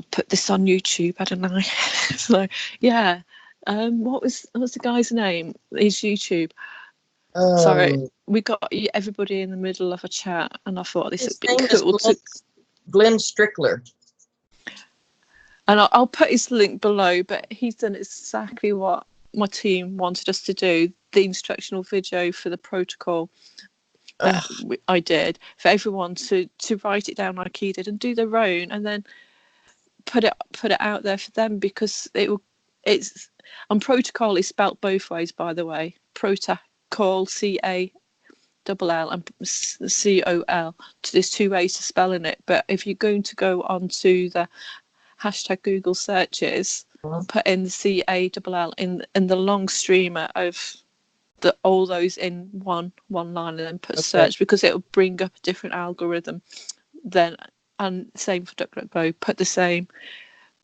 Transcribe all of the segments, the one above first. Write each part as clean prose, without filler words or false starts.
I'll put this on YouTube, hadn't I? So yeah. What was the guy's name? His YouTube. Sorry, we got everybody in the middle of a chat, and I thought this would be cool. Glenn Strickler. And I'll put his link below, but he's done exactly what my team wanted us to do, the instructional video for the protocol that I did, for everyone to write it down like he did and do their own, and then put it out there for them, because it's and protocol is spelt both ways, by the way. Protacall, C-A-double-L, and C-O-L. There's two ways to spelling it, but if you're going to go onto the hashtag Google searches, put in the C-A-double-L in the long streamer of all those in one line, and then put search, because it'll bring up a different algorithm. Then, and same for DuckDuckGo, put the same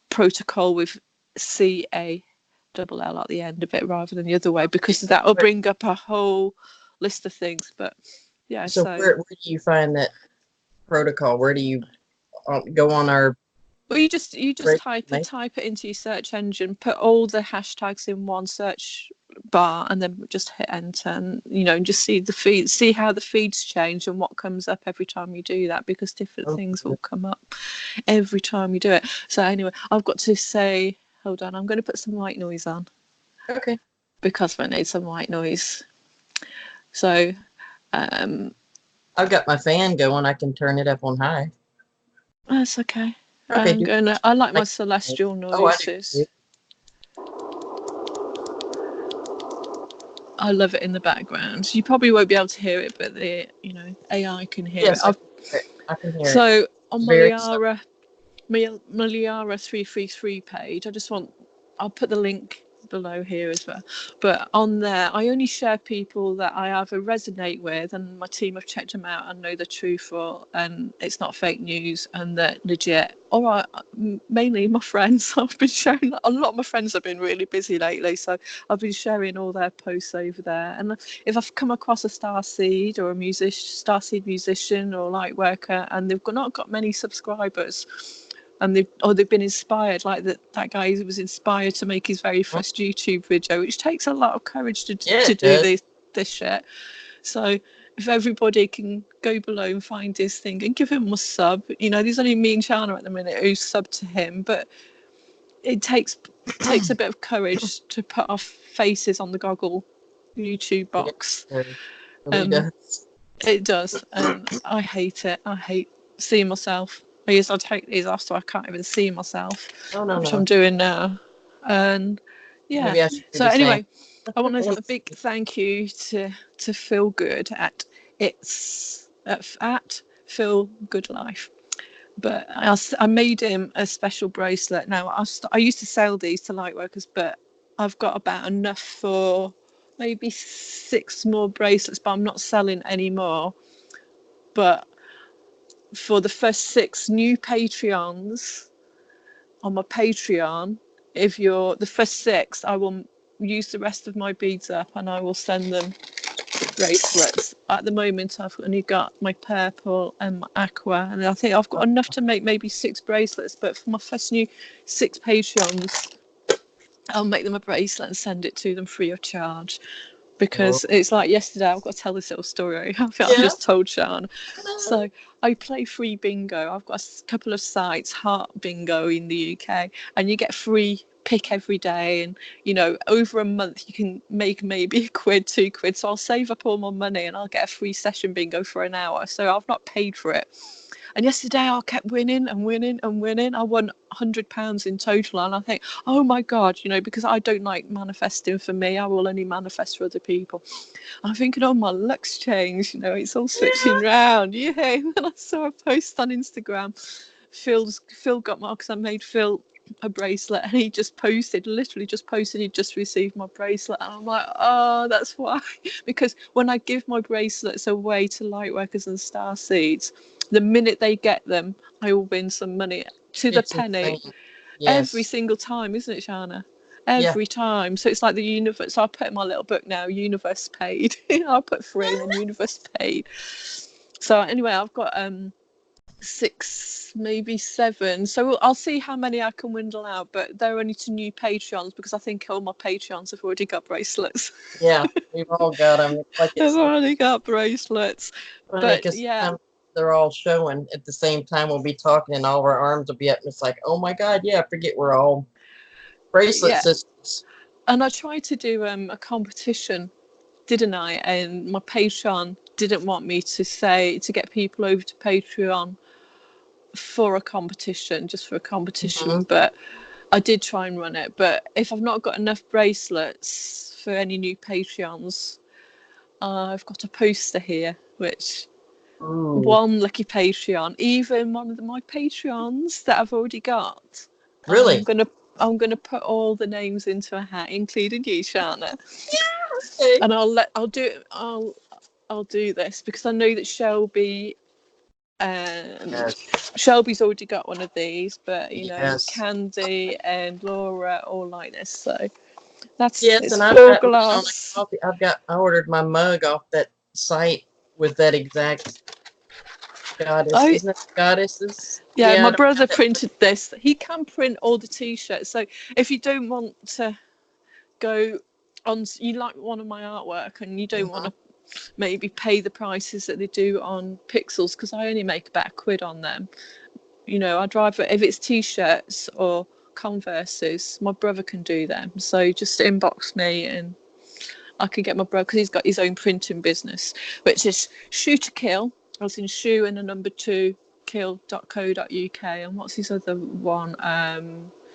protocol with C-A-double-L at the end of it rather than the other way, because that will bring up a whole list of things. But yeah, so where do you find that protocol? Where do you go on our? Well, you just type it into your search engine, put all the hashtags in one search bar, and then just hit enter, and just see the feed, see how the feeds change and what comes up every time you do that, because different things will come up every time you do it. So anyway, I've got to say, hold on, I'm going to put some white noise on. Okay. Because I need some white noise. So, I've got my fan going. I can turn it up on high. That's okay. Okay. I like my celestial noises. I love it in the background. You probably won't be able to hear it, but the AI can hear it. I can hear it. So on my Liara 333 page, I'll put the link below here as well, but on there I only share people that I either resonate with and my team have checked them out and know they're truthful and it's not fake news and they're legit. All right, mainly my friends. I've been sharing a lot. Of my friends have been really busy lately, so I've been sharing all their posts over there. And if I've come across a starseed or a starseed musician or light worker and they've not got many subscribers, and they've been inspired, like that guy who was inspired to make his very first YouTube video, which takes a lot of courage to do this shit. So if everybody can go below and find his thing and give him a sub, there's only me and Shana at the minute who sub to him, but it takes a bit of courage to put our faces on the goggle YouTube box. It does, and I hate it. I hate seeing myself. I used to take these off so I can't even see myself, which I'm doing now. And yeah, so anyway, I want to give a big thank you to Feel Good at Feel Good Life. But I made him a special bracelet. Now I used to sell these to light workers, but I've got about enough for maybe 6 more bracelets, but I'm not selling anymore. But for the first 6 new Patreons on my Patreon, if you're the first 6, I will use the rest of my beads up and I will send them bracelets. At the moment I've only got my purple and my aqua, and I think I've got enough to make maybe 6 bracelets, but for my first new 6 Patreons I'll make them a bracelet and send it to them free of charge. Because it's like yesterday, I've got to tell this little story. I think I've just told Sean. So I play free bingo. I've got a couple of sites, Heart Bingo in the UK, and you get free pick every day. And, over a month, you can make maybe £1, £2. So I'll save up all my money and I'll get a free session bingo for an hour. So I've not paid for it. And yesterday I kept winning and winning and winning. I won £100 in total. And I think, oh my God, because I don't like manifesting for me. I will only manifest for other people. I'm thinking, oh, my luck's changed. It's all switching round. Yeah. And then I saw a post on Instagram. Phil got my, because I made Phil a bracelet, and he literally just posted he just received my bracelet, and I'm like, oh, that's why. Because when I give my bracelets away to light workers and star seeds, the minute they get them, I will win some money to the penny. Every single time, isn't it, Shana? Every time. So it's like the universe. So I'll put in my little book now, universe paid. I'll put free and universe paid. So anyway, I've got 6, maybe 7. So I'll see how many I can windle out, but they're only to new Patreons because I think all my Patreons have already got bracelets. Yeah, we've all got them. Like I've it's already got bracelets. funny But because yeah, they're all showing at the same time. We'll be talking and all of our arms will be up. And it's like, oh my God, yeah, I forget we're all bracelet yeah. sisters. And I tried to do a competition, didn't I? And my Patreon didn't want me to get people over to Patreon for a competition, just for a competition. Mm-hmm. But I did try and run it. But if I've not got enough bracelets for any new Patreons, I've got a poster here, which Ooh, one lucky Patreon, even one of my Patreons that I've already got, I'm really? gonna I'm gonna put all the names into a hat, including you, Shana. Okay. And I'll do this because I know that Yes. Shelby's already got one of these, but Yes. Candy and Laura all like this, so that's Yes, it's and I've full got mine on a glass. coffee. I ordered my mug off that site with that exact goddess. Oh Isn't it goddesses? yeah, Yeah, my I don't have brother that. printed this. He can print all the t-shirts, so if you don't want to go on, you like one of my artwork and you don't want Mm-hmm. to maybe pay the prices that they do on Pixels, because I only make about £1 on them. I'd rather, if it's t-shirts or Converses, my brother can do them, so just inbox me and I can get my brother, because he's got his own printing business, which is shoe to kill, as in shoe and a number 2 kill.co.uk. And what's his other one?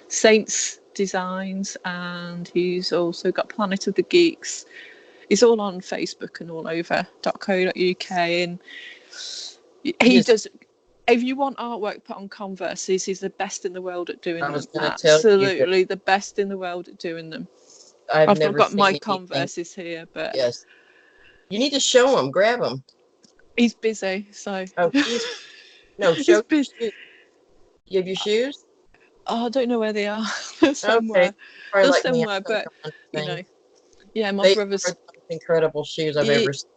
Saints Designs, and he's also got Planet of the Geeks. He's all on Facebook and all over .co.uk, and he Yes, does. If you want artwork put on Converses, he's the best in the world at doing I them. was going to tell you that Absolutely the best in the world at doing them. I've I've not never got my seen anything. Converses here, but Yes, you need to show them, grab them. he's busy, so Oh, he's no, show he's your busy. shoes. You have your shoes? Oh, I don't know where they are. They're Okay, somewhere. probably They're like me. somewhere, I but don't know you know, thing. yeah, my They are brother's. the most incredible shoes I've You, ever seen.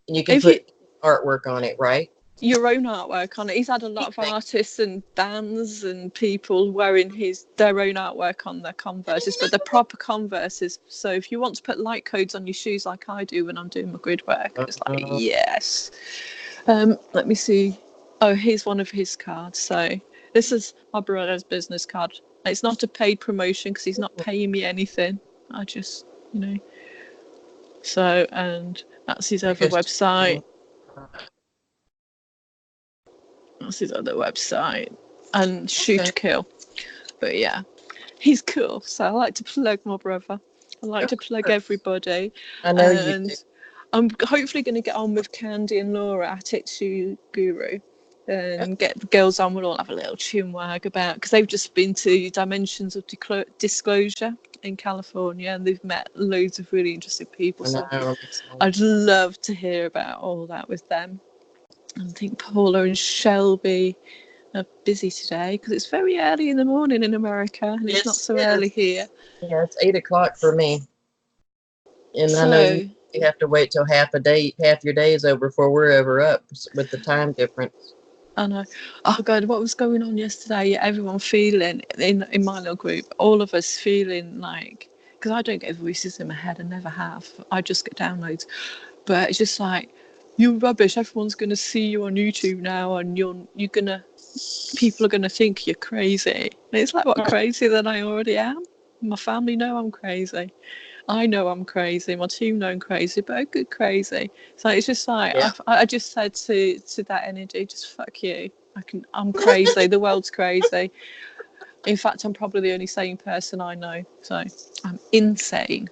And you can if you put artwork on it, right? your own artwork on it. He's had a lot of Anything. artists and bands and people wearing their own artwork on their Converses, but they're proper Converses. So if you want to put light codes on your shoes like I do when I'm doing my grid work, it's like Uh, yes. Let me see. Oh, here's one of his cards. So this is my brother's business card. It's not a paid promotion because he's not paying me anything. I just, So, and that's his other because website. That's his other website. And Shoot okay. to Kill. But yeah, he's cool. So I like to plug my brother. I like Of to plug course. everybody. I know you do. And I'm hopefully going to get on with Candy and Laura at Itsu Guru and get the girls on. We'll all have a little chin wag about, because they've just been to Dimensions of Disclosure in California and they've met loads of really interesting people. I know, So I'm excited. I'd love to hear about all that with them. I think Paula and Shelby are busy today because it's very early in the morning in America and it's not Yes, so it early is. here. Yeah, it's 8 o'clock for me. And I know So you have to wait till half your day is over before we're ever up with the time difference. I know. Oh God, what was going on yesterday? Everyone feeling in my little group, all of us feeling like, because I don't get voices in my head, I never have. I just get downloads, but it's just like, you're rubbish. Everyone's gonna see you on YouTube now, and people are gonna think you're crazy. And it's like, what, crazy that I already am? My family know I'm crazy. I know I'm crazy. My team know I'm crazy, but a good crazy. So it's just like Yeah. I just said to that energy, just fuck you. I'm crazy. The world's crazy. In fact, I'm probably the only sane person I know. So I'm insane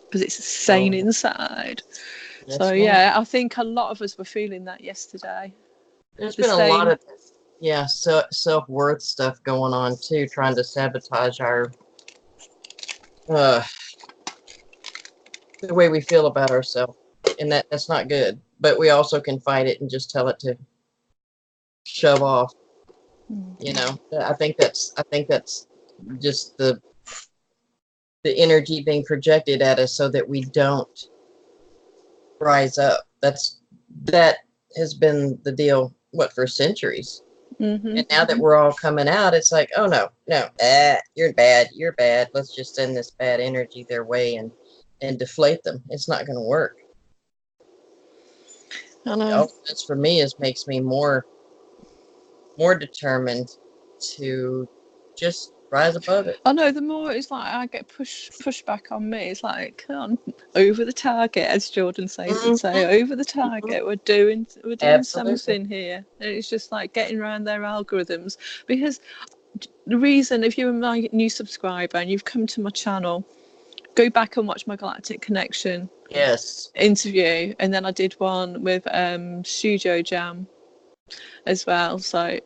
because it's sane Oh, inside. So yes, ma'am. yeah, I think a lot of us were feeling that yesterday. There's The been a lot same. of self-worth stuff going on too, trying to sabotage our uh the way we feel about ourselves. And that's not good. But we also can fight it and just tell it to shove off. I think that's just the energy being projected at us so that we don't rise up. That has been the deal, what, for centuries. Mm-hmm. And now that we're all coming out, it's like, oh no, no, you're bad, you're bad. Let's just send this bad energy their way and deflate them. It's not going to work. I know. All this for me is makes me more determined to just rise above it. I know. The more it's like I get push back on me, it's like, come on, over the target, as Jordan says would say, Mm-hmm. over the target. We're doing Absolutely. something here. And it's just like getting around their algorithms. Because the reason, if you're my new subscriber and you've come to my channel, go back and watch my Galactic Connection Yes. interview, and then I did one with Studio Jam as well. So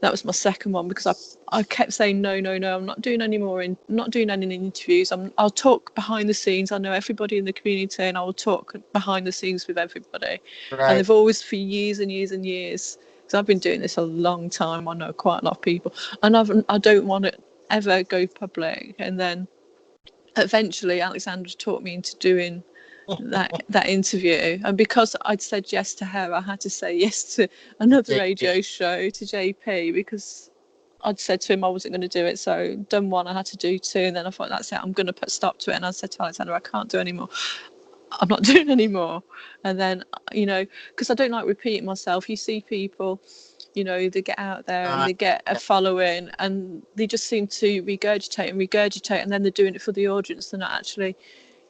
that was my second one, because I kept saying no, I'm not doing any more not doing any interviews. I'll talk behind the scenes. I know everybody in the community, and I will talk behind the scenes with everybody. Right. And they've always, for years and years and years, because I've been doing this a long time, I know quite a lot of people, and I don't want to ever go public. And then eventually Alexandra talked me into doing that interview, and because I'd said yes to her, I had to say yes to another radio show, to JP, because I'd said to him I wasn't going to do it. So done one, I had to do two, and then I thought, that's it, I'm going to put stop to it. And I said to Alexandra, I can't do anymore, I'm not doing anymore. And then, because I don't like repeating myself. You see people, they get out there and they get a following, and they just seem to regurgitate, and then they're doing it for the audience. They're not actually,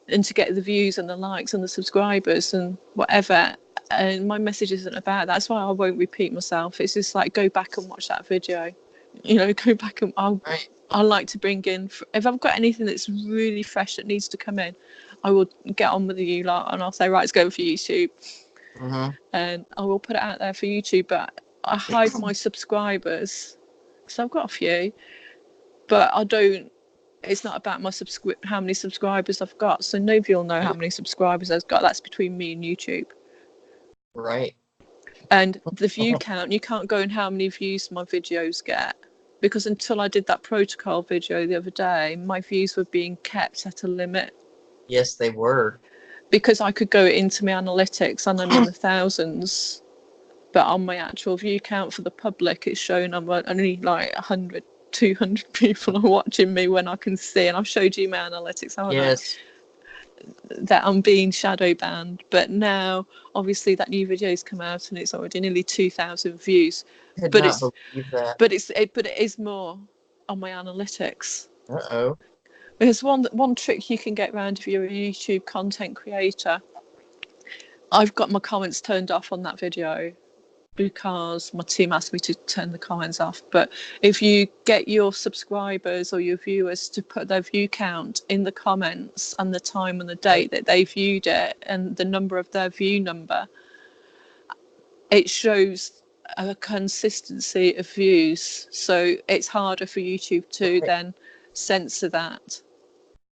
and to get the views and the likes and the subscribers and whatever. And my message isn't about that. That's why I won't repeat myself. It's just like, go back and watch that video. Go back, and I like to bring in, if I've got anything that's really fresh that needs to come in, I will get on with you lot, and I'll say, right, it's going for YouTube. Mm-hmm. And I will put it out there for YouTube. But I hide my subscribers, so I've got a few, but I don't. It's not about my how many subscribers I've got. So nobody will know how many subscribers I've got. That's between me and YouTube. Right. And the view count, you can't go in how many views my videos get, because until I did that protocol video the other day, my views were being kept at a limit. Yes, they were. Because I could go into my analytics and I'm in the thousands, but on my actual view count for the public, it's showing I'm only like 100, 200 people are watching me, when I can see, and I've showed you my analytics, haven't I? That I'm being shadow banned. But now, obviously, that new video's come out and it's already nearly 2,000 views. Could not believe that. But it is more on my analytics. Uh-oh. There's one trick you can get around if you're a YouTube content creator. I've got my comments turned off on that video because my team asked me to turn the comments off. But if you get your subscribers or your viewers to put their view count in the comments, and the time and the date that they viewed it, and the number of their view number, it shows a consistency of views. So it's harder for YouTube to then censor that.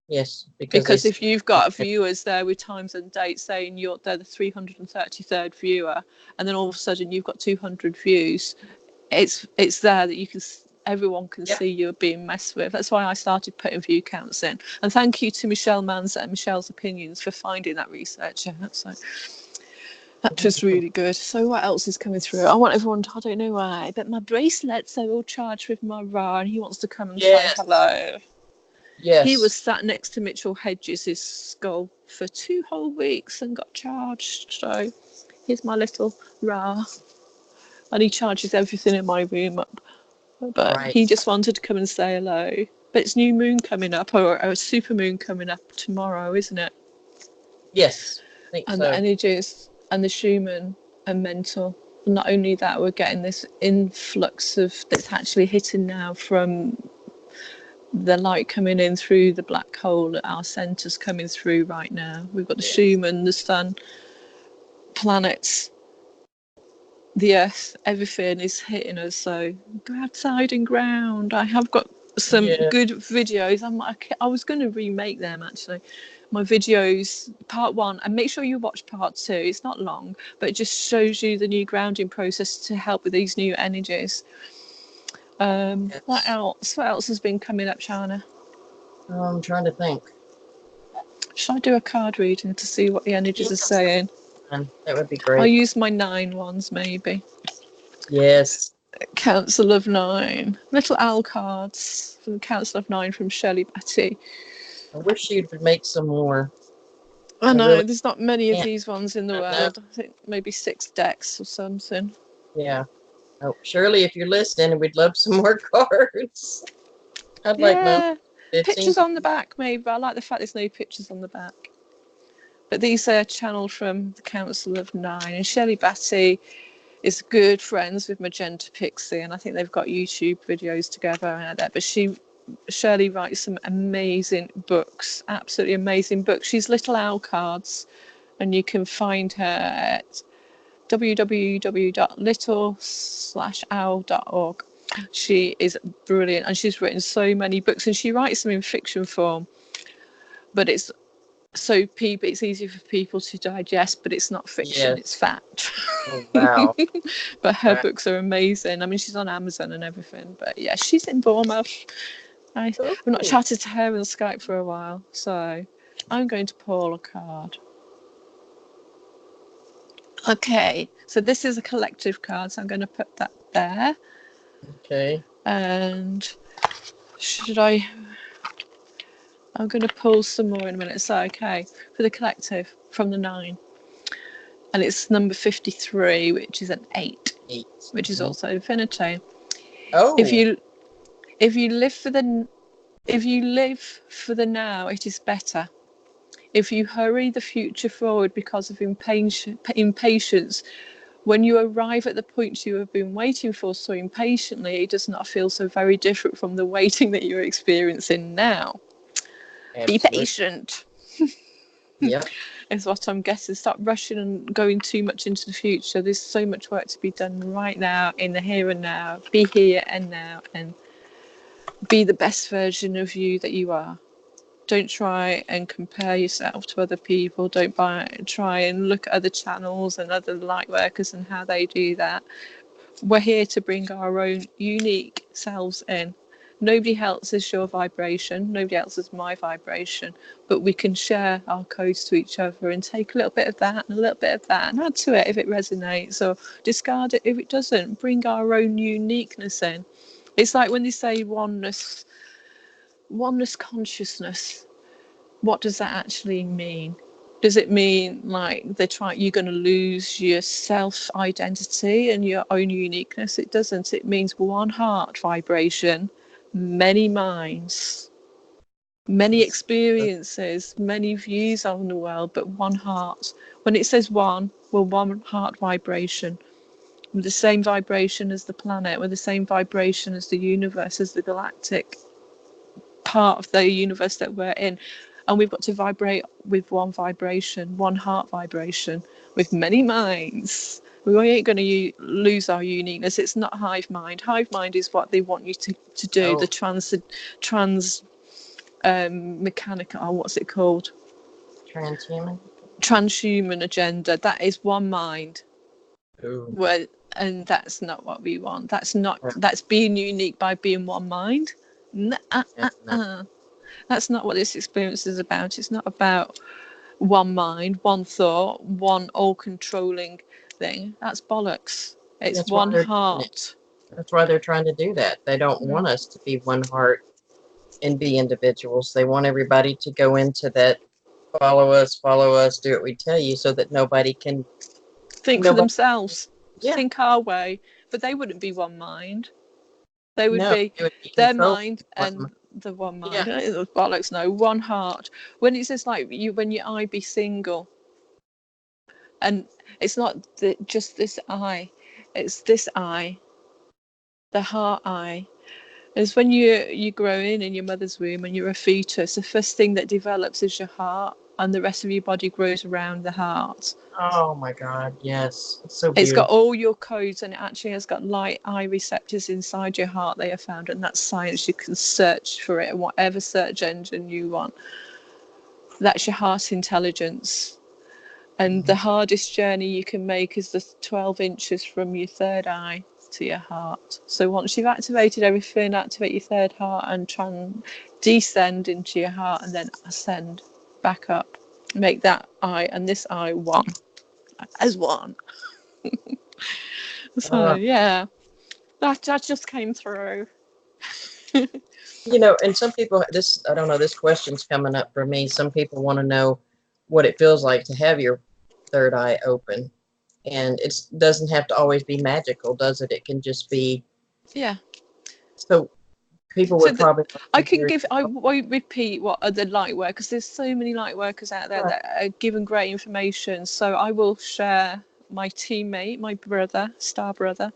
Yes, because if you've got viewers there with times and dates saying they're the 333rd viewer, and then all of a sudden you've got 200 views, it's there that everyone can see you're being messed with. That's why I started putting view counts in. And thank you to Michelle Manza and Michelle's Opinions for finding that research out. So that was really good. So what else is coming through? I want everyone to, I don't know why, but my bracelets are all charged with my Ra, and he wants to come and say hello. Yes. He was sat next to Mitchell Hedges' skull for 2 whole weeks and got charged. So here's my little Ra. And he charges everything in my room up. But he just wanted to come and say hello. But it's new moon coming up, or a super moon coming up tomorrow, isn't it? Yes, I think and so. The energies and the Schumann are mental. And not only that, we're getting this influx that's actually hitting now from the light coming in through the black hole at our centres, coming through right now. We've got the Schumann, the sun, planets, the earth, everything is hitting us. So go outside and ground. I have got some good videos. I was going to remake them, actually. My videos, part 1, and make sure you watch part 2. It's not long, but it just shows you the new grounding process to help with these new energies. What else? What else has been coming up, Shana? I'm trying to think. Should I do a card reading to see what the energies are saying? That would be great. I'll use my 9 ones, maybe. Yes. Council of Nine. Little owl cards from the Council of Nine from Shirley Batty. I wish you'd make some more. I know, really there's not many of can't. these ones in the I know. world. I think maybe 6 decks or something. Yeah. Oh, Shirley, if you're listening, we'd love some more cards. I'd like mine. 15. Pictures on the back, maybe. I like the fact there's no pictures on the back. But these are channeled from the Council of Nine. And Shirley Batty is good friends with Magenta Pixie, and I think they've got YouTube videos together and that. But Shirley writes some amazing books, absolutely amazing books. She's Little Owl Cards, and you can find her at www.little-owl.org. She is brilliant, and she's written so many books, and she writes them in fiction form, but it's easy for people to digest, but it's not fiction, It's fact. Oh, wow. But her books are amazing. I mean, she's on Amazon and everything, but yeah, she's in Bournemouth. I've not chatted to her on Skype for a while, so I'm going to pull a card. Okay, so this is a collective card, so I'm going to put that there. Okay. And I'm going to pull some more in a minute. So, okay, for the collective from the 9. And it's number 53, which is an 8, which is also infinity. Oh. If you live for the now, it is better. If you hurry the future forward because of impatience, when you arrive at the point you have been waiting for so impatiently, it does not feel so very different from the waiting that you're experiencing now. Absolutely. Be patient. Yeah. Is what I'm guessing. Stop rushing and going too much into the future. There's so much work to be done right now, in the here and now. Be here and now, and be the best version of you that you are. Don't try and compare yourself to other people. Don't try and look at other channels and other light workers and how they do that. We're here to bring our own unique selves in. Nobody else is your vibration. Nobody else is my vibration. But we can share our codes to each other and take a little bit of that and a little bit of that and add to it if it resonates, or discard it if it doesn't. Bring our own uniqueness in. It's like when they say oneness consciousness. What does that actually mean? Does it mean like you're going to lose your self identity and your own uniqueness? It doesn't. It means one heart vibration, many minds, many experiences, many views on the world, but one heart. When it says one, we're one heart vibration. We're the same vibration as the planet. We're the same vibration as the universe, as the galactic part of the universe that we're in. And we've got to vibrate with one vibration, one heart vibration, with many minds. We ain't going to lose our uniqueness. It's not hive mind. Hive mind is what they want you to do. The mechanical, what's it called? Transhuman agenda. That is one mind. Well, and that's not what we want. That's being unique by being one mind. That's not what this experience is about. It's not about one mind, one thought, one all-controlling thing. That's bollocks. It's one heart. That's why they're trying to do that. They don't want us to be one heart and be individuals. They want everybody to go into that follow us, do what we tell you, so that nobody can think for themselves. Think our way. But they wouldn't be one mind. They would be their mind and the one mind. Bollocks, no, one heart. When it says like when your eye be single, and it's not just this eye, it's this eye, the heart eye. It's when you grow in your mother's womb and you're a fetus. The first thing that develops is your heart, and the rest of your body grows around the heart. Oh my God, yes. It's so beautiful. It's got all your codes, and it actually has got light eye receptors inside your heart, they have found, and that's science. You can search for it in whatever search engine you want. That's your heart intelligence. And the hardest journey you can make is the 12 inches from your third eye to your heart. So once you've activated everything, activate your third heart and descend into your heart, and then ascend back up. Make that eye and this eye one. As one. So yeah, That just came through. And some people, I don't know, this question's coming up for me. Some people want to know what it feels like to have your third eye open. And it doesn't have to always be magical, does it? It can just be. Yeah. So people So would probably I like to can hear. give. I won't repeat what other light workers. There's so many light workers out there Right. that are given great information. So I will share my teammate, my brother, star brother,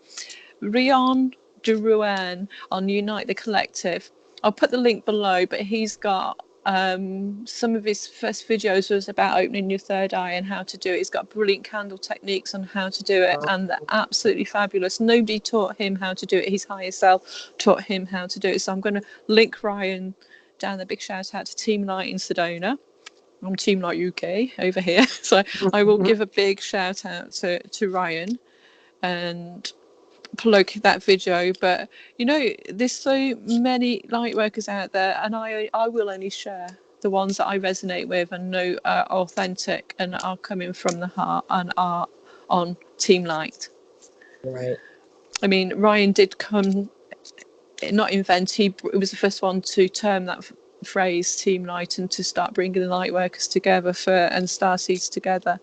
Rion Deruan on Unite the Collective. I'll put the link below, but he's got some of his first videos was about opening your third eye and how to do it. He's got brilliant candle techniques on how to do it, Oh, and they're absolutely fabulous. Nobody taught him how to do it. His higher self taught him how to do it. So I'm going to link Ryan down there. Big shout out to Team Light in Sedona. I'm Team Light UK over here. So I will give a big shout out to Ryan and plug that video. But there's so many light workers out there, and I will only share the ones that I resonate with and know are authentic and are coming from the heart and are on Team Light. right. I mean, Ryan did come, not invent, he was the first one to term that phrase Team Light and to start bringing the light workers together and starseeds together.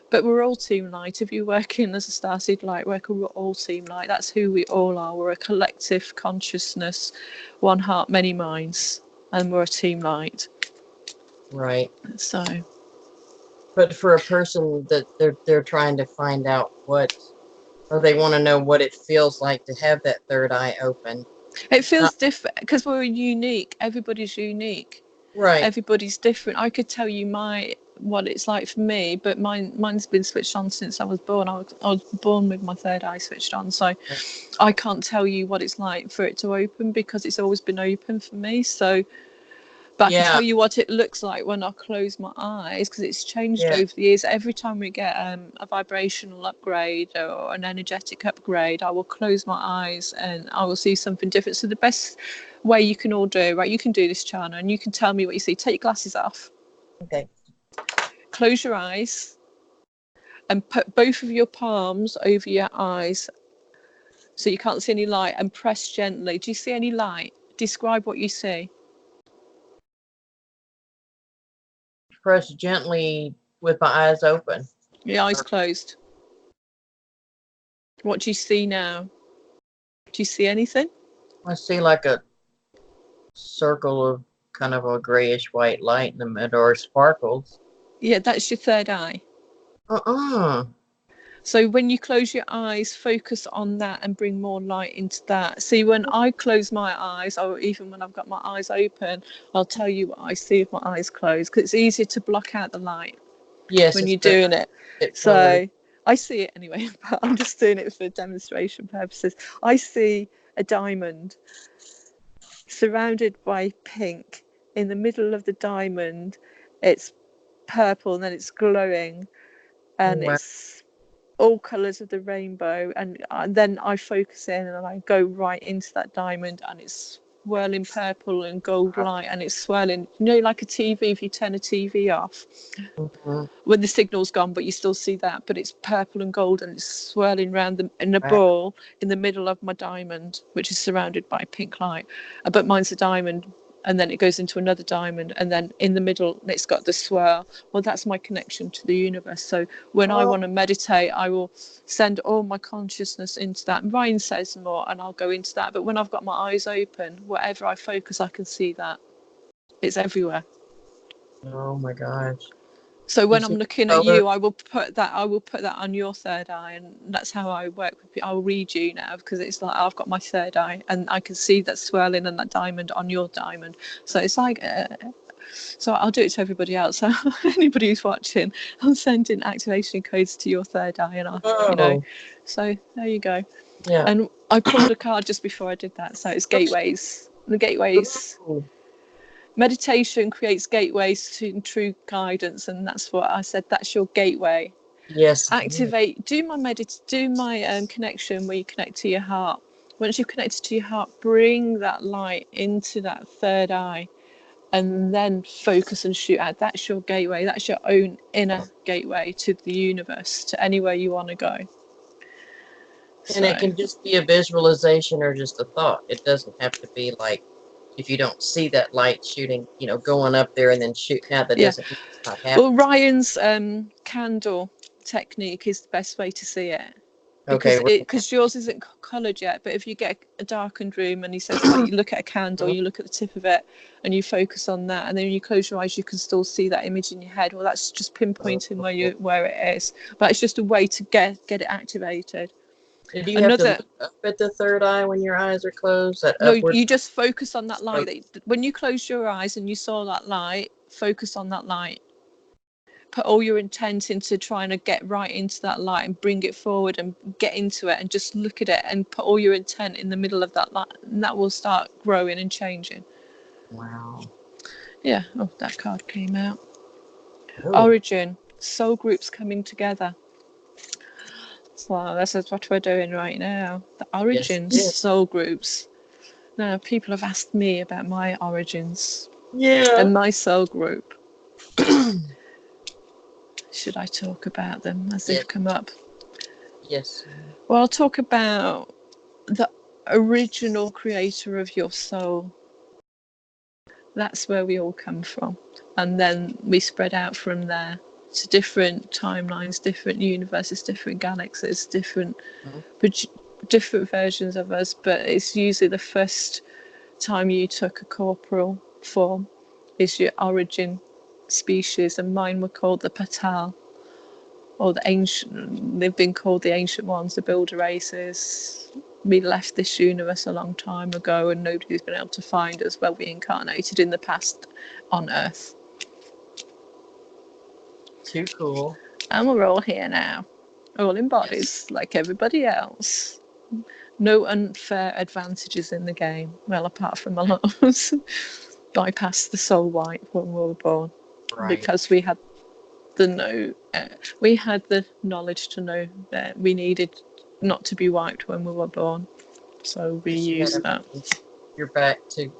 But we're all Team Light. If you're working as a starseed light worker, we're all Team Light. That's who we all are. We're a collective consciousness, one heart, many minds, and we're a Team Light. Right. So, But for a person that they're trying to find out or they want to know what it feels like to have that third eye open. it feels different because we're unique. Everybody's unique. Right. Everybody's different. I could tell you what it's like for me, but mine's been switched on since I was born. I was born with my third eye switched on, so I can't tell you what it's like for it to open because it's always been open for me. So, but I can tell you what it looks like when I close my eyes because it's changed over the years. Every time we get a vibrational upgrade or an energetic upgrade, I will close my eyes and I will see something different. So the best way you can all do, right? You can do this, Chana, and you can tell me what you see. Take your glasses off. Okay. Close your eyes and put both of your palms over your eyes so you can't see any light and press gently. Do you see any light? Describe what you see. Press gently with my eyes open. Your eyes closed. What do you see now? Do you see anything? I see like a circle of kind of a grayish white light in the middle, or sparkles. Yeah, that's your third eye. So when you close your eyes, focus on that and bring more light into that. See, when I close my eyes, or even when I've got my eyes open, I'll tell you what I see with my eyes closed because it's easier to block out the light when you're doing it. So I see it anyway, but I'm just doing it for demonstration purposes. I see a diamond surrounded by pink. In the middle of the diamond, it's purple and then it's glowing and it's all colours of the rainbow, and then I focus in and I go right into that diamond and it's swirling purple and gold light and it's swirling, like a TV, if you turn a TV off when the signal's gone but you still see that, but it's purple and gold and it's swirling around in a ball in the middle of my diamond, which is surrounded by pink light, but mine's a diamond and then it goes into another diamond and then in the middle it's got the swirl. Well, that's my connection to the universe. So when I want to meditate, I will send all my consciousness into that, and Ryan says more and I'll go into that, but when I've got my eyes open, wherever I focus I can see that it's everywhere. Oh my gosh. So when I'm looking at you, I will put that on your third eye, and that's how I work with people. I'll read you now because it's like I've got my third eye, and I can see that swirling and that diamond on your diamond. So it's like, so I'll do it to everybody else. So anybody who's watching, I'm sending activation codes to your third eye, and So there you go. Yeah. And I pulled a card just before I did that. So it's gateways. The gateways. Meditation creates gateways to true guidance, and that's what I said. That's your gateway. Yes. Activate. Do my connection where you connect to your heart. Once you've connected to your heart, bring that light into that third eye, and then focus and shoot out. That's your gateway. That's your own inner gateway to the universe, to anywhere you want to go. And So it can just be a visualization or just a thought. It doesn't have to be like if you don't see that light shooting, going up there and then shooting out. That yeah. doesn't mean it's not Well, happening. Ryan's candle technique is the best way to see it. Okay. Because yours isn't coloured yet, but if you get a darkened room and he says like you look at a candle, you look at the tip of it and you focus on that, and then when you close your eyes you can still see that image in your head. Well, that's just pinpointing where it is, but it's just a way to get it activated. Do you have to look up at the third eye when your eyes are closed? That No, upward? you just focus on that light. When you close your eyes and you saw that light, focus on that light. Put all your intent into trying to get right into that light and bring it forward and get into it and just look at it and put all your intent in the middle of that light, and that will start growing and changing. Wow. Yeah. Oh, that card came out. Oh. Origin. Soul groups coming together. So this is what we're doing right now. The origins, Yes. soul groups. Now, people have asked me about my origins. Yeah. And my soul group. Should I talk about them as they've come up? Yes. Well, I'll talk about the original creator of your soul. That's where we all come from. And then we spread out from there to different timelines, different universes, different galaxies, different versions of us. But it's usually the first time you took a corporal form is your origin species, and mine were called the Patal, or the ancient. They've been called the ancient ones, the builder races. We left this universe a long time ago and nobody's been able to find us. Well, we incarnated in the past on Earth. Too cool. And we're all here now, all in bodies like everybody else. No unfair advantages in the game. Well, apart from a lot of us bypassed the soul wipe when we were born, because we had the knowledge to know that we needed not to be wiped when we were born, so we used that. You're back to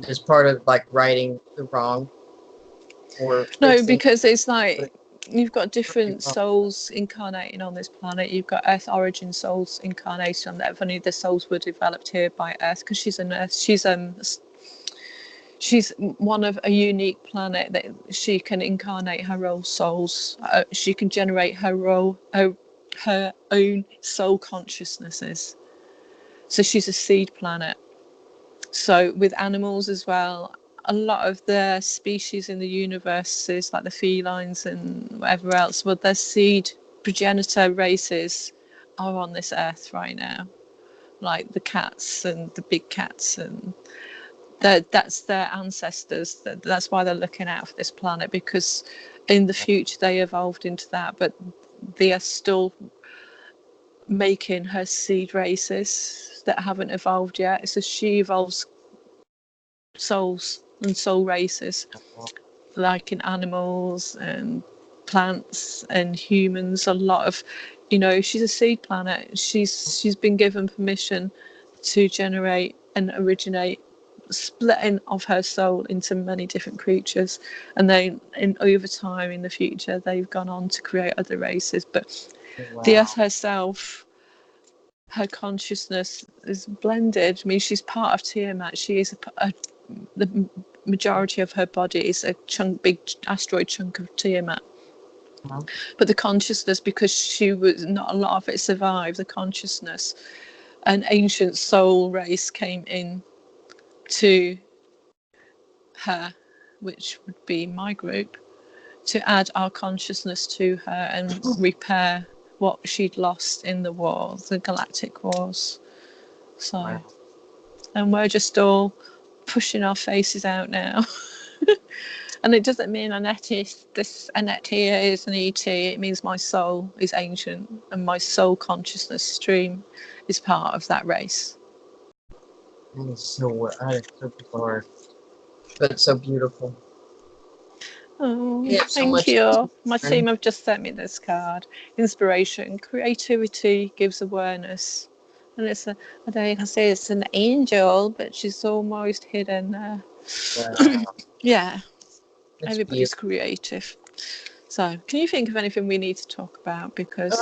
as part of like righting the wrong, or no, because it's like you've got different souls incarnating on this planet. You've got Earth origin souls incarnating on that. Only the souls were developed here by Earth, because she's an Earth. She's one of a unique planet that she can incarnate her own souls. She can generate her own soul consciousnesses. So she's a seed planet. So with animals as well, a lot of the species in the universe is like the felines and whatever else. Well, their seed progenitor races are on this earth right now, like the cats and the big cats, and that's their ancestors. That's why they're looking out for this planet, because in the future they evolved into that, but they are still making her seed races that haven't evolved yet. So she evolves souls and soul races, like in animals and plants and humans. A lot of, she's a seed planet. She's been given permission to generate and originate splitting of her soul into many different creatures, and then over time in the future they've gone on to create other races. But the Earth herself, her consciousness is blended. I mean, she's part of Tiamat. She is the majority of her body is a big asteroid chunk of Tiamat. But the consciousness, because she was not a lot of it survived, the consciousness, an ancient soul race came in to her, which would be my group, to add our consciousness to her and repair what she'd lost in the wars, the galactic wars. So, and we're just all pushing our faces out now. And it doesn't mean Annette here is an ET. It means my soul is ancient and my soul consciousness stream is part of that race. That is so bizarre, but so beautiful. Oh, thank you. My team have just sent me this card. Inspiration. Creativity gives awareness. And it's I don't can say it's an angel, but she's almost hidden there. Wow. Yeah. Everybody's creative. So, can you think of anything we need to talk about? Because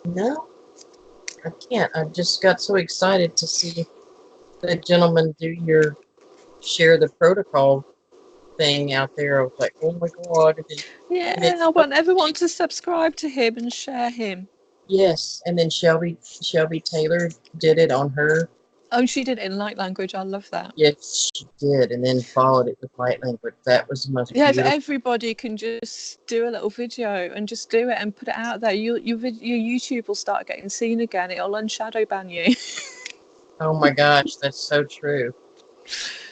no, I can't. I just got so excited to see the gentleman do your share the protocol thing out there. I was like, oh my God. yeah, I want everyone to subscribe to him and share him. Yes, and then Shelby Taylor did it on her. Oh, she did it in light language. I love that. Yes, she did, and then followed it with light language. That was the most Yeah, if beautiful. everybody can just do a little video and just do it and put it out there, your YouTube will start getting seen again. It'll unshadow ban you. Oh my gosh, that's so true.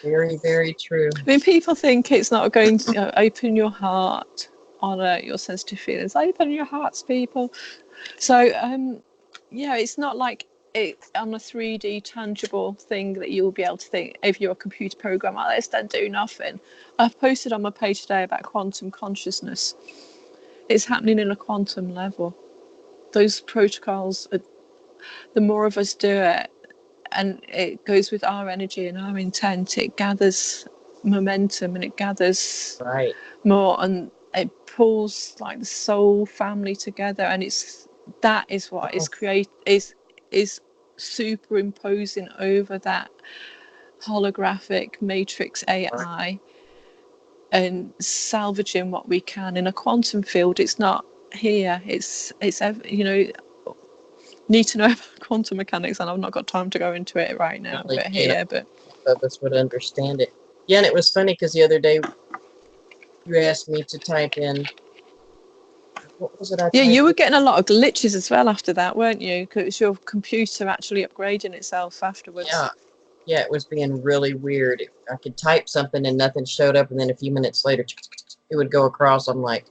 Very, very true. I mean, people think it's not going to open your heart, honor your sensitive feelings. Open your hearts, people. So, yeah, it's not like it's on a 3D tangible thing that you'll be able to think if you're a computer program like this, don't do nothing. I've posted on my page today about quantum consciousness. It's happening in a quantum level. Those protocols, the more of us do it, and it goes with our energy and our intent, it gathers momentum and it gathers more, and it pulls like the soul family together, and that is what is superimposing over that holographic matrix AI and salvaging what we can in a quantum field. It's not here, it's need to know about quantum mechanics, and I've not got time to go into it right now. Really, but here, but none of us would understand it. Yeah, and it was funny because the other day you asked me to type in. What was it? Yeah, you were getting a lot of glitches as well after that, weren't you? Because your computer actually upgrading itself afterwards. Yeah, it was being really weird. I could type something and nothing showed up, and then a few minutes later, it would go across. I'm like,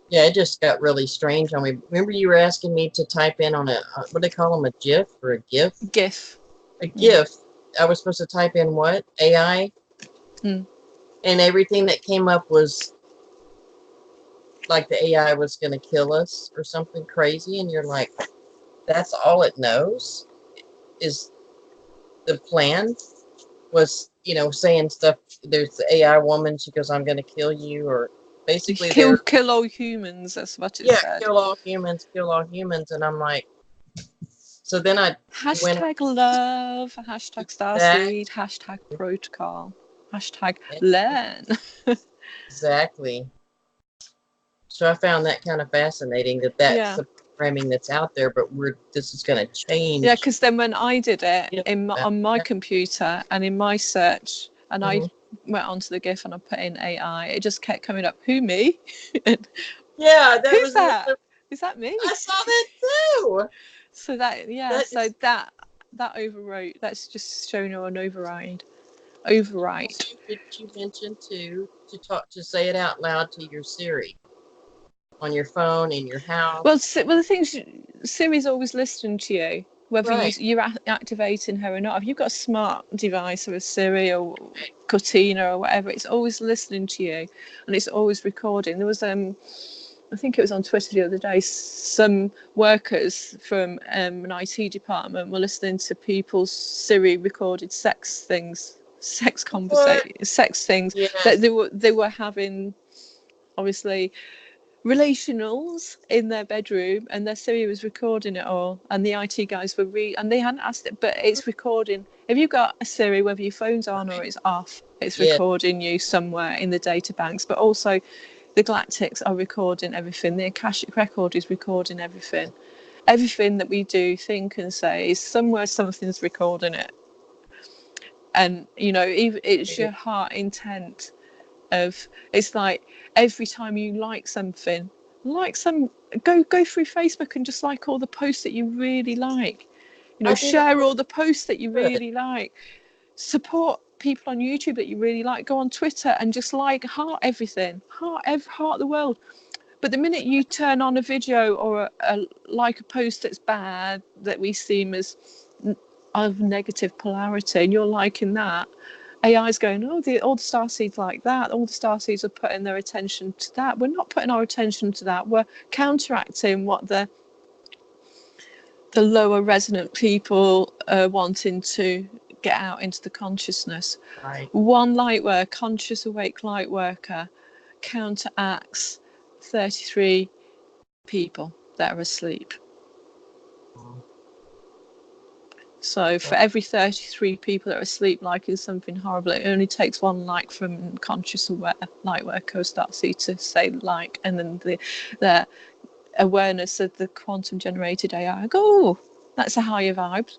yeah, it just got really strange on me. Remember, you were asking me to type in on what do they call them, a GIF or a GIF? GIF. A GIF. I was supposed to type in what? AI? And everything that came up was like the AI was going to kill us or something crazy. And you're like, that's all it knows? Is the plan was, saying stuff. There's the AI woman. She goes, I'm going to kill you. Or basically kill all humans. That's what it said. Kill all humans. Kill all humans. And I'm like, so then I hashtag love, hashtag starseed, hashtag protocol, hashtag learn. Exactly. So I found that kind of fascinating that's the programming that's out there, but this is going to change. Yeah, because then when I did it on my computer and in my search, and I went onto the GIF and I put in AI, it just kept coming up. Who, me? Yeah, who's that? Is that me? I saw that too. So that overwrote. That's just showing you an override. Did you mention to say it out loud to your Siri on your phone in your house? Well, the things Siri's always listening to you, whether you're activating her or not. If you've got a smart device or a Siri or Cortina or whatever, it's always listening to you, and it's always recording. There was I think it was on Twitter the other day, some workers from an IT department were listening to people's Siri recorded sex things, sex things that they were having, obviously, relationals in their bedroom, and their Siri was recording it all, and the IT guys were and they hadn't asked it, but it's recording. If you've got a Siri, whether your phone's on or it's off, it's recording you somewhere in the data banks. But also the galactics are recording everything. The Akashic record is recording everything. Everything that we do, think and say is somewhere something's recording it. And even it's your heart intent of, it's like every time you like something, go through Facebook and just like all the posts that you really like, share all the posts that you really like, support people on YouTube that you really like, go on Twitter and just heart everything, heart the world. But the minute you turn on a video or a post that's bad, that we seem as of negative polarity, and you're liking that, AI's going, all the starseeds like that. All the starseeds are putting their attention to that. We're not putting our attention to that. We're counteracting what the lower resonant people are wanting to get out into the consciousness. Right. One light worker, conscious awake light worker, counteracts 33 people that are asleep. So for every 33 people that are asleep liking something horrible, it only takes one like from conscious aware light worker starts to say like, and then the awareness of the quantum generated AI go, oh, that's a higher vibe.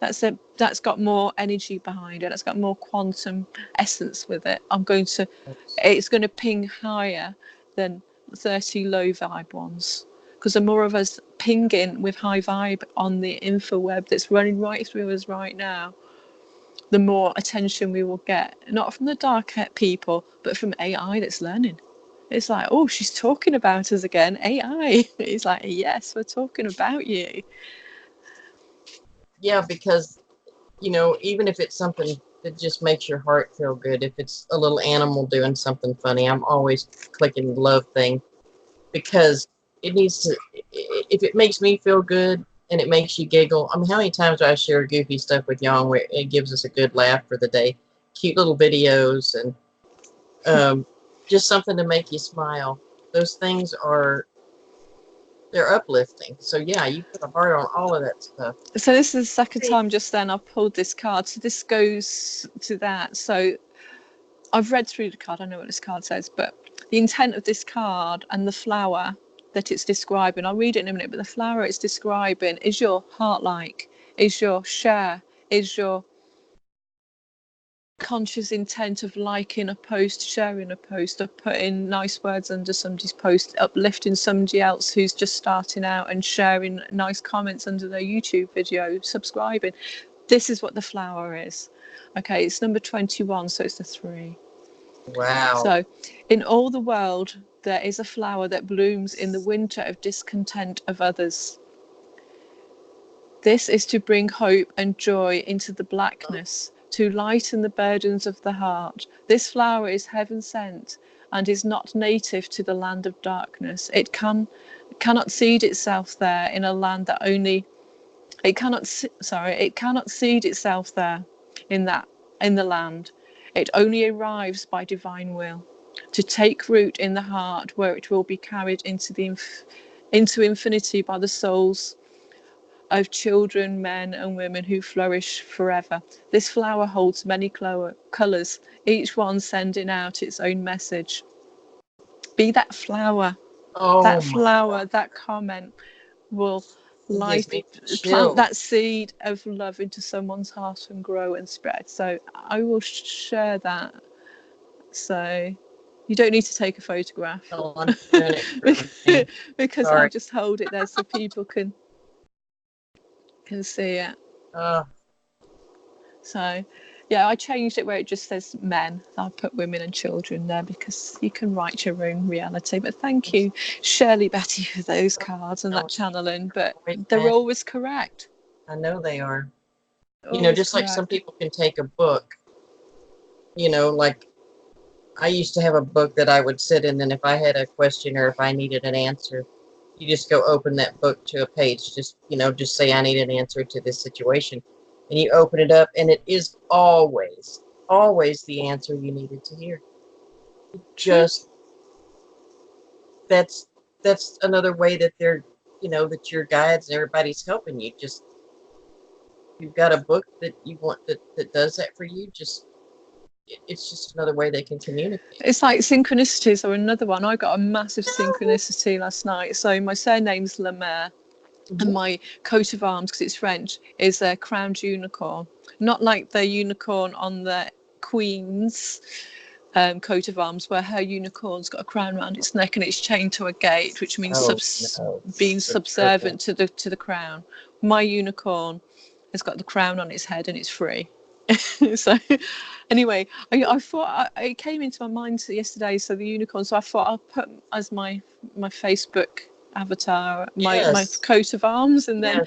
That's got more energy behind it. That's got more quantum essence with it. It's going to ping higher than 30 low vibe ones, because the more of us pinging with high vibe on the info web that's running right through us right now, the more attention we will get, not from the dark people, but from AI that's learning. It's like, oh, she's talking about us again, AI. It's like, yes, we're talking about you. Yeah, because, even if it's something that just makes your heart feel good, if it's a little animal doing something funny, I'm always clicking the love thing, because it needs to, if it makes me feel good and it makes you giggle. I mean, how many times do I share goofy stuff with y'all where it gives us a good laugh for the day? Cute little videos and just something to make you smile. Those things they're uplifting. So yeah, you put a heart on all of that stuff. So this is the second time just then I've pulled this card. So this goes to that. So I've read through the card. I know what this card says, but the intent of this card and the flower that it's describing, I'll read it in a minute, but the flower it's describing is your heart-like, is your share, is your conscious intent of liking a post, sharing a post, or putting nice words under somebody's post, uplifting somebody else who's just starting out and sharing nice comments under their YouTube video, subscribing. This is what the flower is. Okay, it's number 21, so it's the 3. Wow. So in all the world there is a flower that blooms in the winter of discontent of others. This is to bring hope and joy into the blackness, to lighten the burdens of the heart. This flower is heaven sent and is not native to the land of darkness. It cannot seed itself there in a land that only it cannot seed itself there in the land. It only arrives by divine will to take root in the heart, where it will be carried into infinity by the souls of children, men and women who flourish forever. This flower holds many colours, each one sending out its own message. Be that flower. That flower, that comment will plant that seed of love into someone's heart and grow and spread. So I will share that. So you don't need to take a photograph. Oh, I'm doing it because I'll just hold it there so people can see it. So yeah, I changed it where it just says men. I'll put women and children there because you can write your own reality. But thank you, Shirley Betty, for those cards and that channeling. But they're always correct. I know they are. Just correct. Like some people can take a book, like I used to have a book that I would sit in, and if I had a question or if I needed an answer, you just go open that book to a page. Just say I need an answer to this situation. And you open it up, and it is always the answer you needed to hear. Just that's another way that they're, that your guides and everybody's helping you. Just you've got a book that you want that does that for you. It's just another way they can communicate. It's like synchronicities or another one. I got a massive synchronicity last night. So my surname's Lemaire. And my coat of arms, because it's French, is a crowned unicorn. Not like the unicorn on the Queen's coat of arms, where her unicorn's got a crown around its neck and it's chained to a gate, which means being subservient to the crown. My unicorn has got the crown on its head and it's free. So anyway, I thought it came into my mind yesterday. So the unicorn. So I thought I'll put as my Facebook avatar, my coat of arms, and then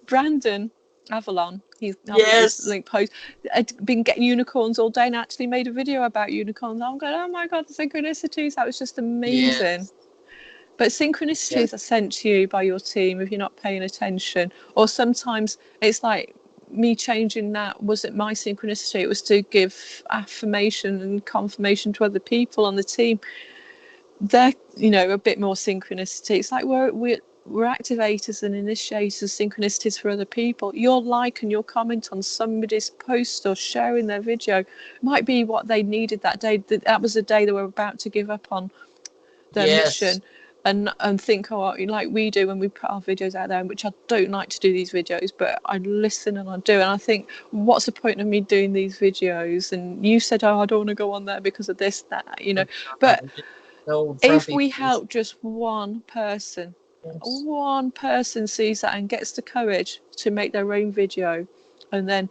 Brandon Avalon, he's his link post. I'd been getting unicorns all day and actually made a video about unicorns. I'm going, oh my god, the synchronicities, that was just amazing. But synchronicities are sent to you by your team if you're not paying attention, or sometimes it's like me changing that wasn't my synchronicity. It was to give affirmation and confirmation to other people on the team. They're, you know, a bit more synchronicity. It's like we're activators and initiators, synchronicities for other people. Your like and your comment on somebody's post or sharing their video might be what they needed that day. That was the day they were about to give up on their mission. And think, oh, like we do when we put our videos out there, which I don't like to do these videos, but I listen and I do. And I think, what's the point of me doing these videos? And you said, oh, I don't want to go on there because of this, that, you know. But if we help just one person, one person sees that and gets the courage to make their own video, and then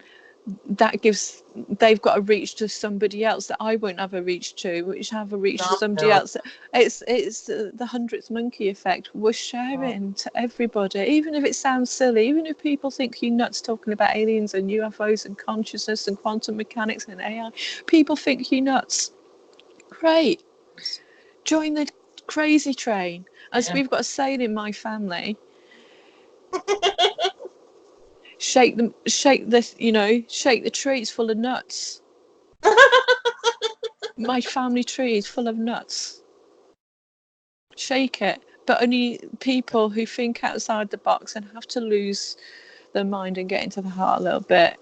they've got a reach to somebody else that I won't have a reach to, which have a reach to somebody else. It's the 100th monkey effect. We're sharing to everybody, even if it sounds silly, even if people think you're nuts talking about aliens and UFOs and consciousness and quantum mechanics and AI. People think you're nuts. Great. Join the crazy train. As we've got a saying in my family, shake the tree, it's full of nuts. My family tree is full of nuts. Shake it. But only people who think outside the box and have to lose their mind and get into the heart a little bit,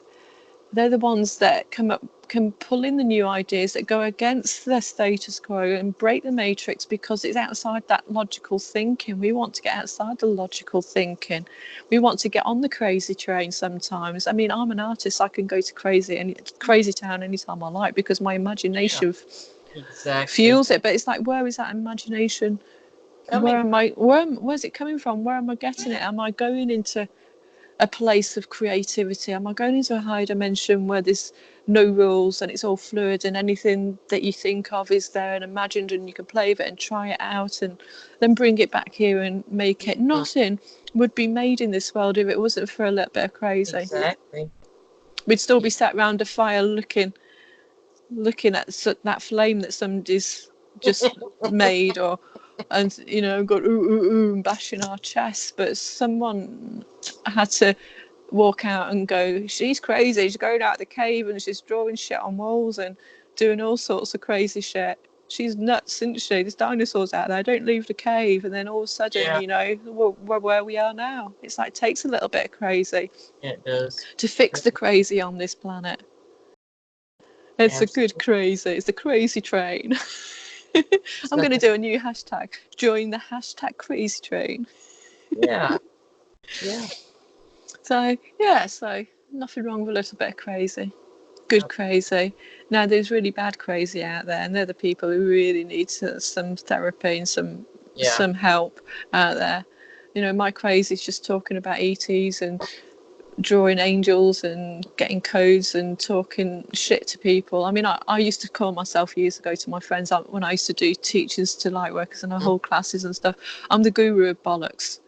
they're the ones that can pull in the new ideas that go against their status quo and break the matrix, because it's outside that logical thinking. We want to get outside the logical thinking. We want to get on the crazy train sometimes. I mean, I'm an artist. I can go to crazy town anytime I like because my imagination fuels it. But it's like, where is that imagination? Where's it coming from? Where am I getting it? Am I going into a place of creativity? Am I going into a higher dimension where there's no rules and it's all fluid and anything that you think of is there and imagined, and you can play with it and try it out and then bring it back here and make it? Nothing would be made in this world if it wasn't for a little bit of crazy. Exactly. We'd still be sat around a fire looking at that flame that somebody's just made, and you know, got ooh and bashing our chests. But someone had to walk out and go, she's crazy, she's going out the cave and she's drawing shit on walls and doing all sorts of crazy shit. She's nuts, isn't she? There's dinosaurs out there, don't leave the cave. And then all of a sudden, you know, we're where we are now. It's like, it takes a little bit of crazy. It does. To fix the crazy on this planet. It's a good crazy. It's the crazy train. I'm going to do a new hashtag. Join the hashtag crazy train. Yeah. So nothing wrong with a little bit of crazy. Good crazy. Now, there's really bad crazy out there, and they're the people who really need some therapy and some help out there. You know, my crazy is just talking about ETs and drawing angels and getting codes and talking shit to people. I mean, I used to call myself years ago to my friends when I used to do teachers to light workers and I hold classes and stuff. I'm the guru of bollocks.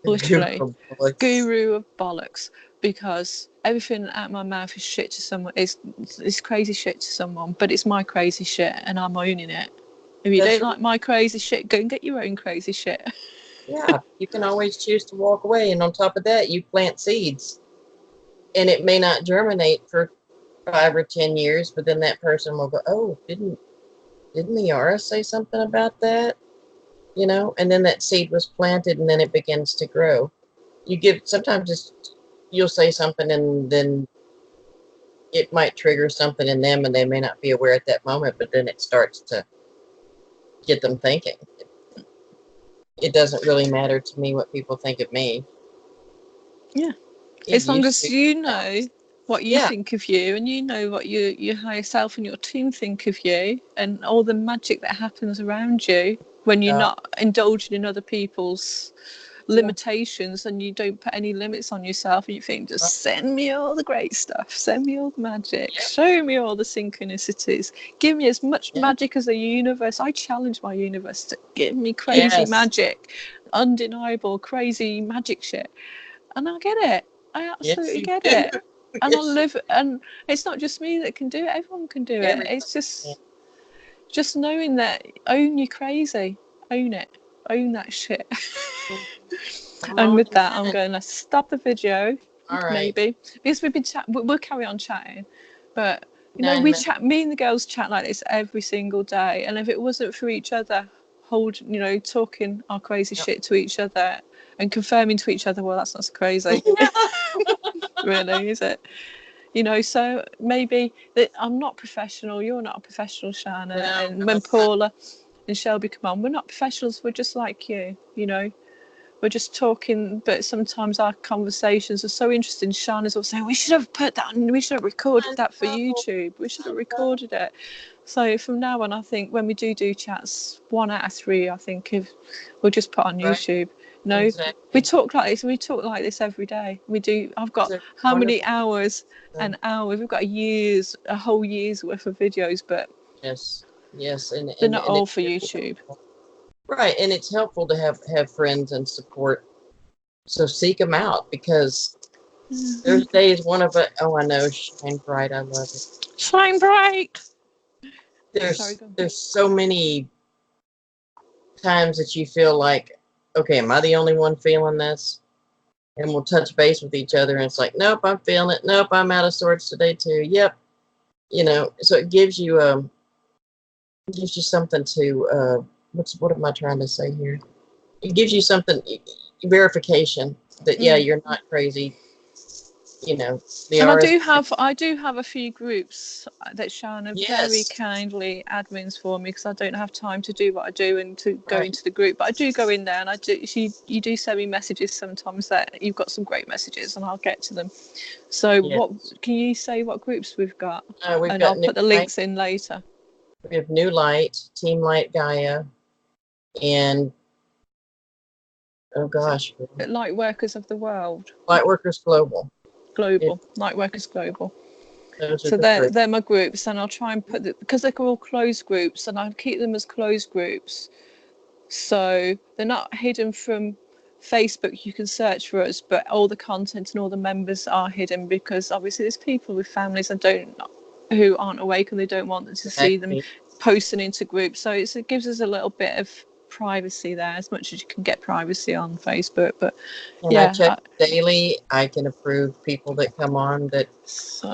Literally, guru of bollocks, because everything out of my mouth is shit to someone. It's crazy shit to someone, but it's my crazy shit and I'm owning it. If you don't like my crazy shit, go and get your own crazy shit. Yeah, you can always choose to walk away, and on top of that, you plant seeds, and it may not germinate for 5 or 10 years, but then that person will go, "Oh, didn't Liara say something about that?" You know, and then that seed was planted, and then it begins to grow. Sometimes you'll say something, and then it might trigger something in them, and they may not be aware at that moment, but then it starts to get them thinking. It doesn't really matter to me what people think of me. Yeah. As long as you know what you think of you, and you know what your higher self and your team think of you, and all the magic that happens around you when you're not indulging in other people's limitations, and you don't put any limits on yourself, and you think, just send me all the great stuff, send me all the magic, show me all the synchronicities, give me as much magic as the universe. I challenge my universe to give me crazy magic, undeniable crazy magic shit, and I get it. I absolutely get it. And I live it. And it's not just me that can do it, everyone can do it. It's just knowing that, own your crazy, own it, own that shit. And with that, I'm going to stop the video All right. maybe, because we've been we'll carry on chatting, but you know, 9 we minutes. chat. Me and the girls chat like this every single day, and if it wasn't for each other, talking our crazy shit to each other and confirming to each other, well, that's not so crazy, really, is it? So maybe that I'm not professional. You're not a professional, Shana. No, And when Paula and Shelby come on, we're not professionals. We're just like you. We're just talking, but sometimes our conversations are so interesting. Shana's all saying, we should have put that on, we should have recorded that for YouTube. We should have recorded it. So from now on, I think when we do chats, 1 out of 3, I think if we'll just put on YouTube. Exactly. We talk like this. We talk like this every day. We do. I've got how many hours and hours? We've got a whole year's worth of videos, but yes, and they're not all for YouTube. Right, and it's helpful to have friends and support. So seek them out, because there's days one of it. Oh, I know, shine bright. I love it. Shine bright. There's so many times that you feel like, okay, am I the only one feeling this? And we'll touch base with each other, and it's like, nope, I'm feeling it. Nope, I'm out of sorts today too. Yep, So it gives you something to what am I trying to say here? It gives you something, verification that you're not crazy. And I do have a few groups that Shana very kindly admins for me, because I don't have time to do what I do and to go into the group. But I do go in there, and you do send me messages sometimes that you've got some great messages, and I'll get to them. So what can you say? What groups we've got? I'll put the links in later. We have New Light, Team Light Gaia, and oh gosh, Light Workers of the World. Light Workers Global. Light Workers Global. So they're my groups, and I'll try and put because they're all closed groups, and I'll keep them as closed groups, so they're not hidden from Facebook. You can search for us, but all the content and all the members are hidden, because obviously there's people with families who aren't awake, and they don't want to see them posting into groups. So it gives us a little bit of privacy there, as much as you can get privacy on Facebook. But I check daily. I can approve people that come on that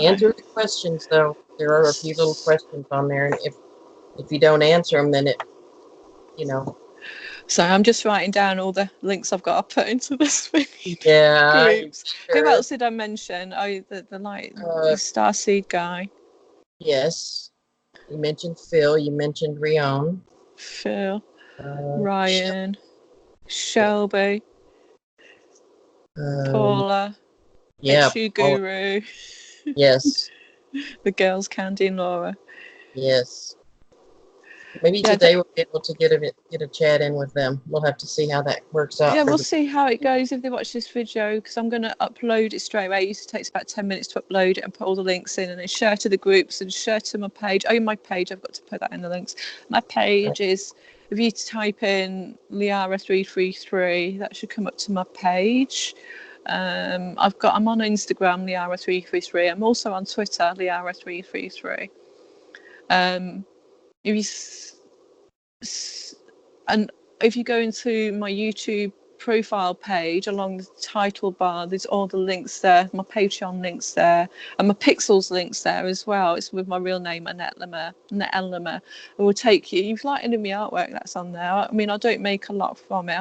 answer the questions, though. There are a few little questions on there, and if you don't answer them, then So I'm just writing down all the links I've got to put into this groups. Who else did I mention? The Starseed guy. Yes, you mentioned Phil. You mentioned Rion. Phil, Ryan, Shelby, Paula, Issue Guru. Yes. The girls, Candy and Laura. Yes. Maybe today we'll be able to get a chat in with them. We'll have to see how that works out. Yeah, we'll see how it goes if they watch this video, because I'm going to upload it straight away. It usually takes about 10 minutes to upload it and put all the links in, and then share to the groups and share to my page. Oh, my page, I've got to put that in the links. My page is, if you type in Liara333, that should come up to my page. I'm on Instagram, Liara333. I'm also on Twitter, Liara333. If you go into my YouTube profile page, along the title bar, there's all the links there, my Patreon links there, and my Pixels links there as well. It's with my real name, Annette Lemmer. It will take you. If you like any of my artwork that's on there, I mean, I don't make a lot from it.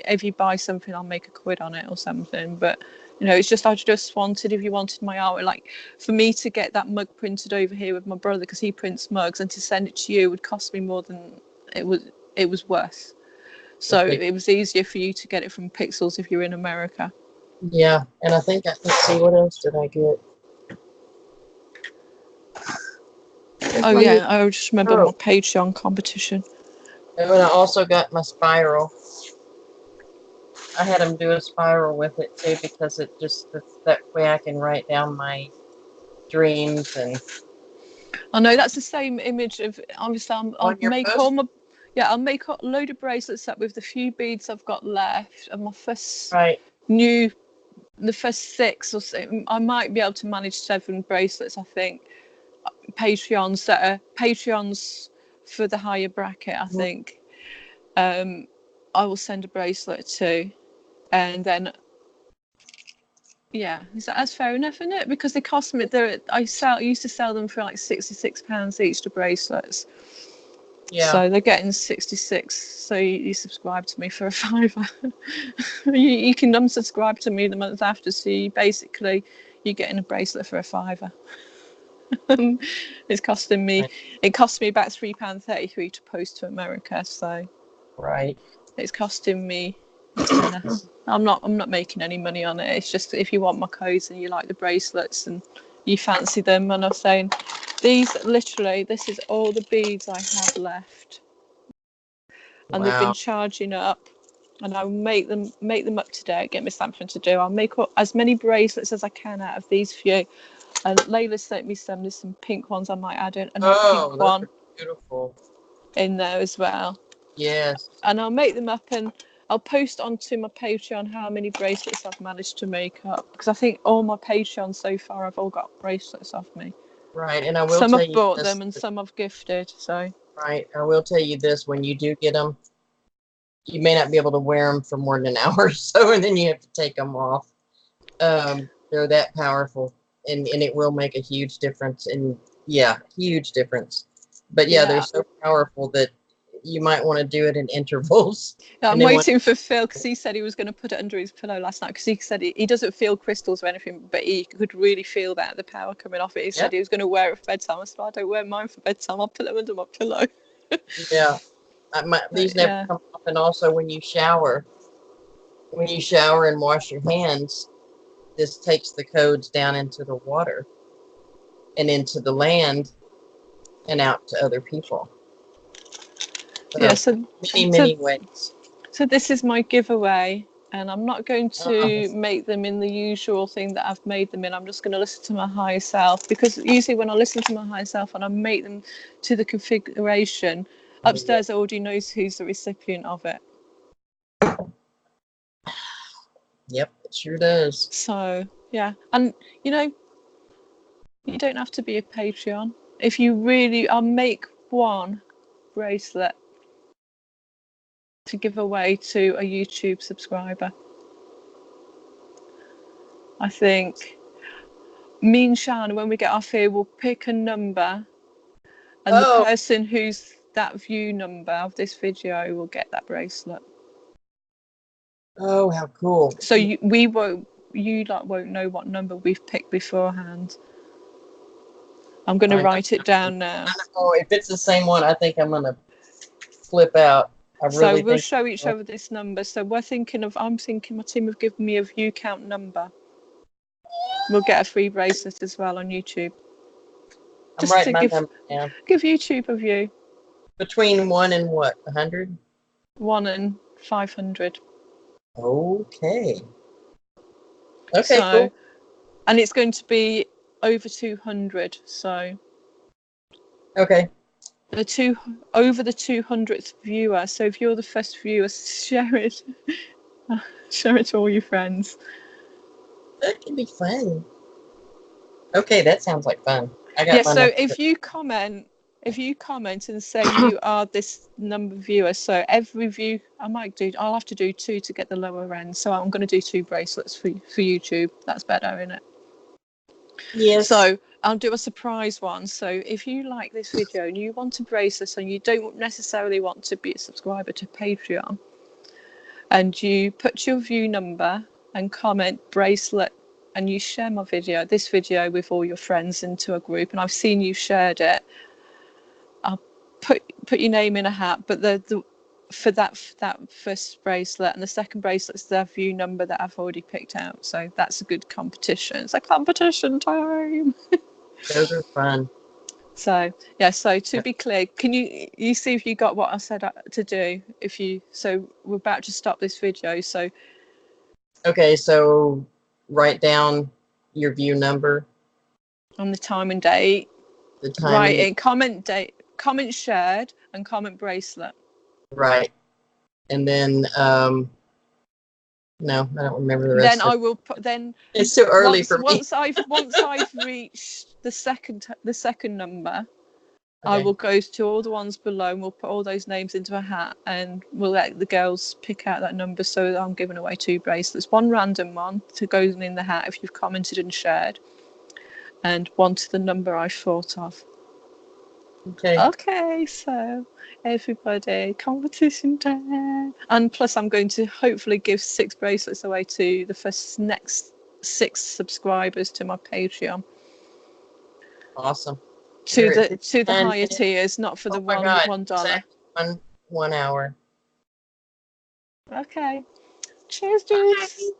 If you buy something, I'll make £1 on it or something. But it's just, I just wanted, if you wanted my artwork, like for me to get that mug printed over here with my brother, because he prints mugs, and to send it to you would cost me more than it was worth. So it was easier for you to get it from Pixels if you're in America. Yeah, and I think, let's see, what else did I get? I just remember my Patreon competition. And I also got my spiral. I had them do a spiral with it too, because it just, that way I can write down my dreams. And I know that's the same image of, obviously I'll make a load of bracelets up with the few beads I've got left, and my first the first 6 or 7. I might be able to manage 7 bracelets, I think. Patreons for the higher bracket, I think. I will send a bracelet to, and then Yeah, that's fair enough, isn't it? Because they cost me. I used to sell them for like £66 each, the bracelets. Yeah. So they're getting 66. So you subscribe to me for a fiver. you can unsubscribe to me the month after. So you're getting a bracelet for a fiver. It's costing me. Right. It cost me about £3.33 to post to America. So Right. it's costing me a tenner. I'm not making any money on it. It's just if you want my codes and you like the bracelets and you fancy them, and I'm saying this is all the beads I have left, and they've been Wow. charging up, and I'll make them up today. Get me something to do. I'll make as many bracelets as I can out of these few. And Layla sent me there's some pink ones. I might add in another Oh, pink those one are beautiful. in there as well. Yes. And I'll make them up and I'll post onto my Patreon how many bracelets I've managed to make up, because I think all my Patreon so far have all got bracelets off me. Right. And I will Some tell I've you bought this. them and some I've gifted. So Right. I will tell you this. When you do get them, you may not be able to wear them for more than an hour or so, and then you have to take them off. They're that powerful, and it will make a huge difference. And yeah, huge difference. But yeah, they're yeah, so powerful that you might want to do it in intervals. I'm And then when waiting for Phil, because he said he was going to put it under his pillow last night, because he said he doesn't feel crystals or anything, but he could really feel that the power coming off it. He yeah, said he was going to wear it for bedtime. I said, I don't wear mine for bedtime. I'll put them under my pillow. yeah, these never Yeah. come off. And also when you shower and wash your hands, this takes the codes down into the water and into the land and out to other people. Yeah. So many ways. So this is my giveaway, and I'm not going Oh, to make them in the usual thing that I've made them in. I'm just going to listen to my higher self, because usually when I listen to my higher self and I make them to the configuration, yeah. upstairs already knows who's the recipient of it. Yep, it sure does. So yeah, and you know, you don't have to be a Patreon. If you really, I'll make one bracelet to give away to a YouTube subscriber. I think me and Shannon, when we get off here, we'll pick a number, and the Oh, person who's that view number of this video will get that bracelet. oh, how cool. So you won't know what number we've picked beforehand. I'm going to I write it know. down now. Oh, if it's the same one, I think I'm gonna flip out. I So really we'll think. show each other this number. So I'm thinking my team have given me a view count number. We'll get a free bracelet as well on YouTube. I'm Just writing to my give number down. YouTube a view. Between 1 and what? 100? 1 and 500. Okay. Okay, So, cool. and it's going to be over 200. So Okay. over the 200th viewer. So if you're the first viewer, share it. Share it to all your friends. That can be fun. Okay, that sounds like fun. I got Yeah, my so number. if you comment and say you are this number of viewers, so every view I'll have to do 2 to get the lower end. So I'm going to do 2 bracelets for YouTube. That's better, isn't it? Yes. So I'll do a surprise one. So if you like this video and you want a bracelet and you don't necessarily want to be a subscriber to Patreon, and you put your view number and comment bracelet, and you share this video with all your friends into a group, and I've seen you shared it, I'll put your name in a hat. But for that first bracelet and the second bracelet's their view number that I've already picked out. So that's a good competition. It's like competition time. Those are fun. So yeah, so to be clear, can you see if you got what I said to do? So we're about to stop this video. So Okay, so write down your view number, on the time and date, the time write and in comment date, comment shared, and comment bracelet. right. And then no, I don't remember the Then rest of I it. will put then It's too early for me. once I've reached the second number, I Okay. will go to all the ones below and we'll put all those names into a hat and we'll let the girls pick out that number. So I'm giving away 2 bracelets, one random one to go in the hat if you've commented and shared, and one to the number I thought of. Okay. Okay, so everybody, competition time. And plus I'm going to hopefully give 6 bracelets away to the next 6 subscribers to my Patreon. Awesome. To We're at the 9 higher minutes. tiers, not for Oh the my God. $1. Exactly 1 hour. Okay. Cheers, Bye. dudes.